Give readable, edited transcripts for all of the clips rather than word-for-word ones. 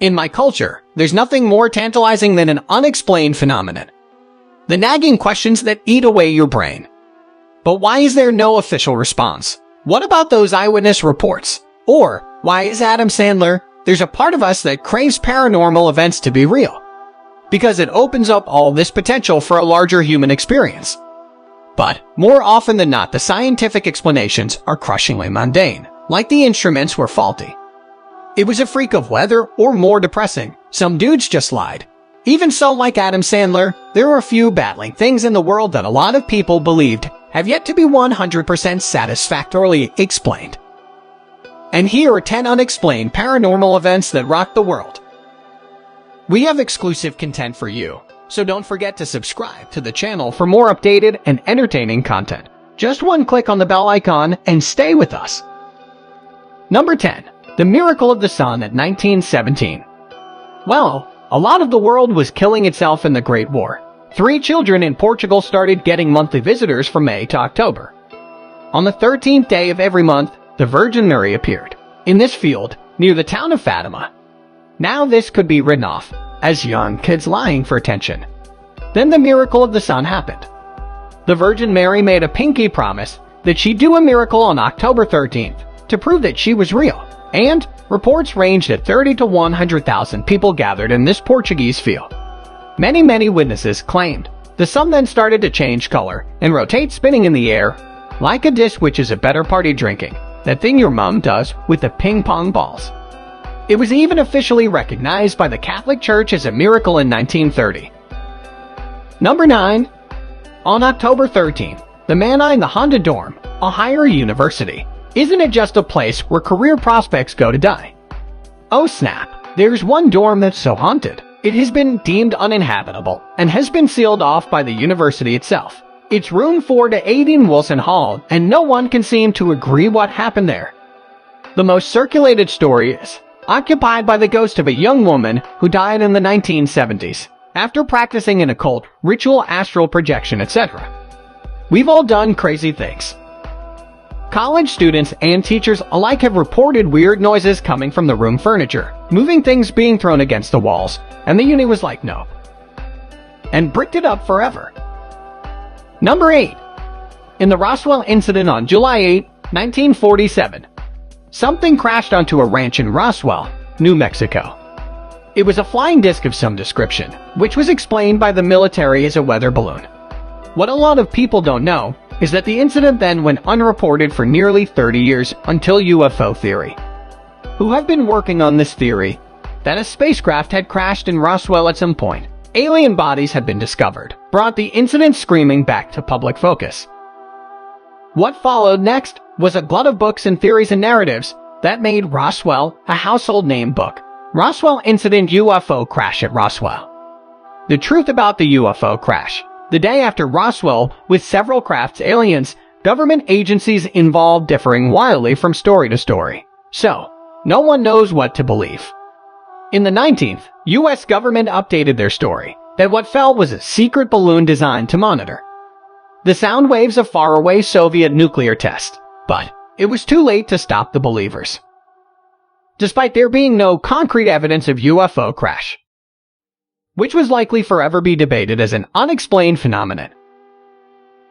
In my culture, there's nothing more tantalizing than an unexplained phenomenon. The nagging questions that eat away your brain. But why is there no official response? What about those eyewitness reports? Or, why is Adam Sandler? There's a part of us that craves paranormal events to be real. Because it opens up all this potential for a larger human experience. But, more often than not, the scientific explanations are crushingly mundane, like the instruments were faulty. It was a freak of weather, or more depressing, some dudes just lied. Even so, like Adam Sandler, there are a few battling things in the world that a lot of people believed have yet to be 100% satisfactorily explained. And here are 10 unexplained paranormal events that rock the world. We have exclusive content for you, so don't forget to subscribe to the channel for more updated and entertaining content. Just one click on the bell icon and stay with us. Number 10. The Miracle of the Sun at 1917. Well, a lot of the world was killing itself in the Great War. 3 children in Portugal started getting monthly visitors from May to October. On the 13th day of every month, the Virgin Mary appeared in this field near the town of Fatima. Now this could be written off as young kids lying for attention. Then the miracle of the sun happened. The Virgin Mary made a pinky promise that she'd do a miracle on October 13th to prove that she was real. And reports ranged at 30 to 100,000 people gathered in this Portuguese field. Many witnesses claimed the sun then started to change color and rotate, spinning in the air like a disc, which is a better party drinking. That thing your mom does with the ping pong balls. It was even officially recognized by the Catholic Church as a miracle in 1930. Number 9. On October 13th, the Manna in the haunted dorm, Ohio University. Isn't it just a place where career prospects go to die? Oh snap, there's one dorm that's so haunted. It has been deemed uninhabitable and has been sealed off by the university itself. It's room 4 to 8 in Wilson Hall, and no one can seem to agree what happened there. The most circulated story is occupied by the ghost of a young woman who died in the 1970s after practicing an occult, ritual, astral projection, etc. We've all done crazy things. College students and teachers alike have reported weird noises coming from the room furniture, moving things being thrown against the walls, and the uni was like, nope, and bricked it up forever. Number 8. In the Roswell incident on July 8, 1947, something crashed onto a ranch in Roswell, New Mexico. It was a flying disc of some description, which was explained by the military as a weather balloon. What a lot of people don't know is that the incident then went unreported for nearly 30 years until UFO theory, who have been working on this theory that a spacecraft had crashed in Roswell at some point. Alien bodies had been discovered, brought the incident screaming back to public focus. What followed next was a glut of books and theories and narratives that made Roswell a household name book. Roswell Incident, UFO Crash at Roswell. The truth about the UFO crash. The day after Roswell, with several crafts, aliens, government agencies involved differing wildly from story to story. So, no one knows what to believe. In the 19th, U.S. government updated their story that what fell was a secret balloon designed to monitor the sound waves of faraway Soviet nuclear tests. But it was too late to stop the believers, despite there being no concrete evidence of UFO crash, which was likely forever be debated as an unexplained phenomenon.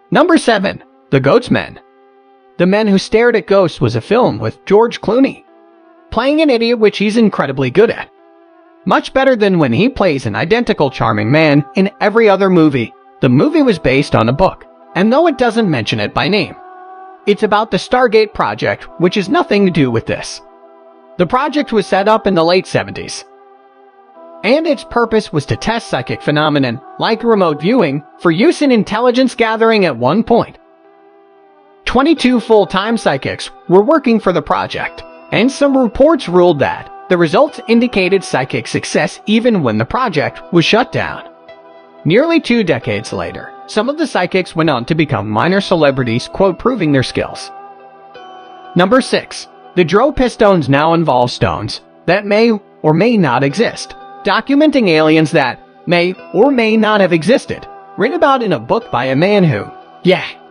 Number 7. The Ghost Men. The Men Who Stared at Ghosts was a film with George Clooney playing an idiot, which he's incredibly good at. Much better than when he plays an identical charming man in every other movie. The movie was based on a book, and though it doesn't mention it by name, it's about the Stargate project, which has nothing to do with this. The project was set up in the late 70s. And its purpose was to test psychic phenomenon, like remote viewing, for use in intelligence gathering at one point. 22 full-time psychics were working for the project, and some reports ruled that the results indicated psychic success even when the project was shut down. Nearly 2 decades later, some of the psychics went on to become minor celebrities, quote, proving their skills. Number 6. The Dro Pistones now involve stones that may or may not exist, documenting aliens that may or may not have existed, written about in a book by a man who,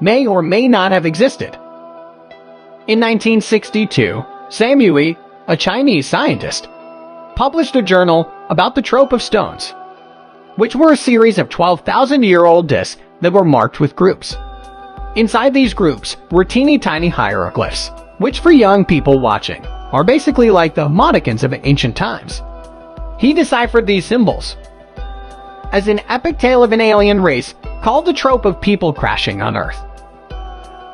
may or may not have existed. In 1962, Sam Yui, a Chinese scientist, published a journal about the trope of stones, which were a series of 12,000-year-old discs that were marked with groups. Inside these groups were teeny tiny hieroglyphs, which for young people watching are basically like the emoticons of ancient times. He deciphered these symbols as an epic tale of an alien race called the trope of people crashing on Earth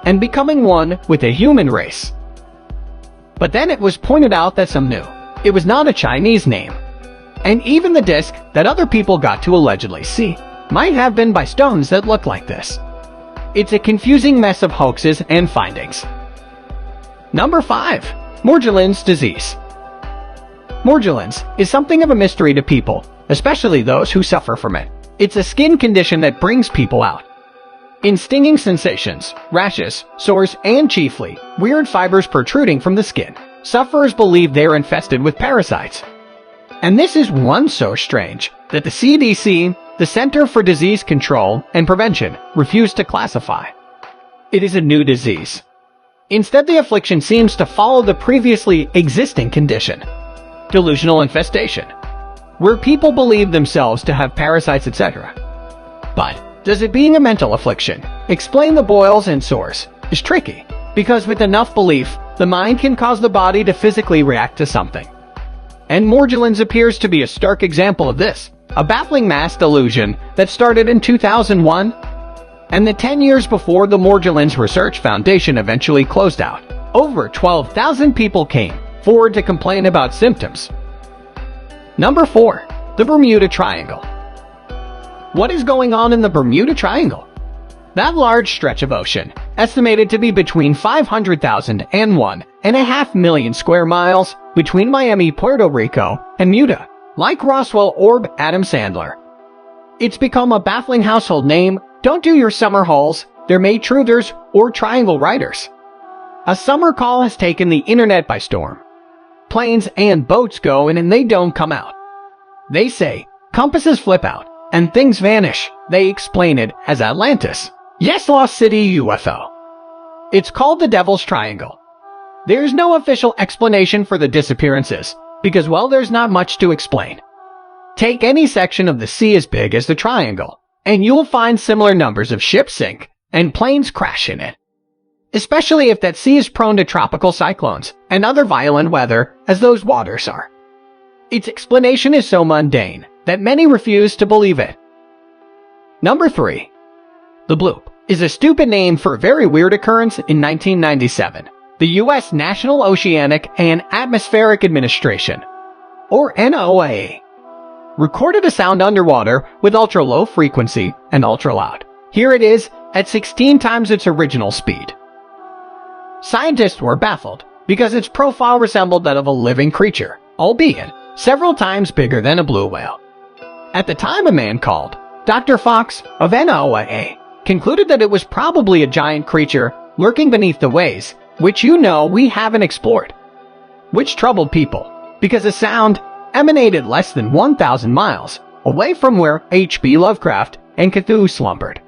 and becoming one with the human race. But then it was pointed out that some knew it was not a Chinese name, and even the disc that other people got to allegedly see might have been by stones that look like this. It's a confusing mess of hoaxes and findings. Number 5. Morgellons disease. Morgellons is something of a mystery to people, especially those who suffer from it. It's a skin condition that brings people out in stinging sensations, rashes, sores, and chiefly weird fibers protruding from the skin. Sufferers believe they are infested with parasites. And this is one so strange that the CDC, the Center for Disease Control and Prevention, refused to classify it is a new disease. Instead, the affliction seems to follow the previously existing condition, delusional infestation, where people believe themselves to have parasites, etc. But does it being a mental affliction explain the boils and sores is tricky, because with enough belief, the mind can cause the body to physically react to something. And Morgellons appears to be a stark example of this, a baffling mass delusion that started in 2001, and the 10 years before the Morgellons Research Foundation eventually closed out. Over 12,000 people came forward to complain about symptoms. Number 4. The Bermuda Triangle. What is going on in the Bermuda Triangle? That large stretch of ocean, estimated to be between 500,000 and 1.5 million square miles between Miami, Puerto Rico, and Bermuda, like Roswell or Adam Sandler. It's become a baffling household name. Don't do your summer hauls, they're May truthers or triangle riders. A summer call has taken the internet by storm. Planes and boats go in and they don't come out. They say compasses flip out and things vanish. They explain it as Atlantis. Yes, Lost City UFO. It's called the Devil's Triangle. There's no official explanation for the disappearances because, well, there's not much to explain. Take any section of the sea as big as the triangle, and you'll find similar numbers of ships sink and planes crash in it. Especially if that sea is prone to tropical cyclones and other violent weather as those waters are. Its explanation is so mundane that many refuse to believe it. Number 3. The bloop is a stupid name for a very weird occurrence in 1997. The U.S. National Oceanic and Atmospheric Administration, or NOAA, recorded a sound underwater with ultra-low frequency and ultra-loud. Here it is at 16 times its original speed. Scientists were baffled because its profile resembled that of a living creature, albeit several times bigger than a blue whale. At the time, a man called Dr. Fox of NOAA concluded that it was probably a giant creature lurking beneath the waves, which we haven't explored. Which troubled people, because the sound emanated less than 1,000 miles away from where H.P. Lovecraft and Cthulhu slumbered.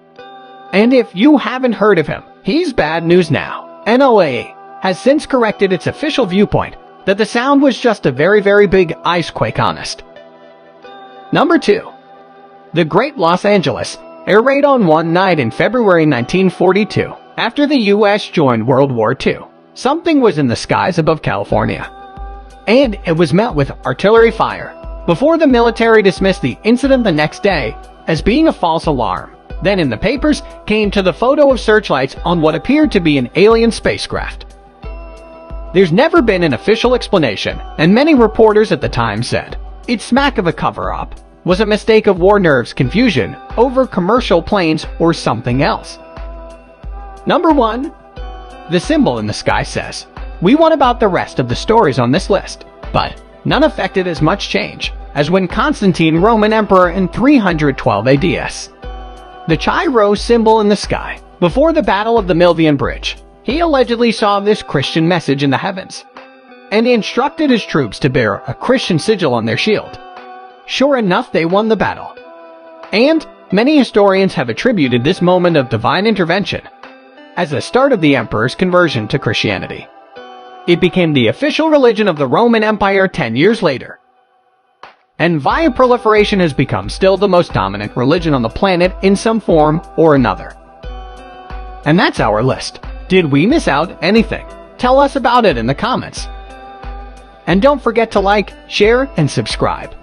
And if you haven't heard of him, he's bad news now. NOAA has since corrected its official viewpoint that the sound was just a very, very big ice quake honest. Number 2. The Great Los Angeles Air Raid on one night in February 1942. After the U.S. joined World War II, something was in the skies above California, and it was met with artillery fire before the military dismissed the incident the next day as being a false alarm. Then in the papers came to the photo of searchlights on what appeared to be an alien spacecraft. There's never been an official explanation, and many reporters at the time said it's smack of a cover-up, was a mistake of war nerves, confusion over commercial planes, or something else. Number 1. The symbol in the sky says, we want about the rest of the stories on this list, but none affected as much change as when Constantine, Roman Emperor in 312 ADS. The Chi-Rho symbol in the sky. Before the Battle of the Milvian Bridge, he allegedly saw this Christian message in the heavens, and he instructed his troops to bear a Christian sigil on their shield. Sure enough, they won the battle. And many historians have attributed this moment of divine intervention as the start of the emperor's conversion to Christianity. It became the official religion of the Roman Empire 10 years later. and via proliferation has become still the most dominant religion on the planet in some form or another. And that's our list. Did we miss out anything? Tell us about it in the comments. And don't forget to like, share, and subscribe.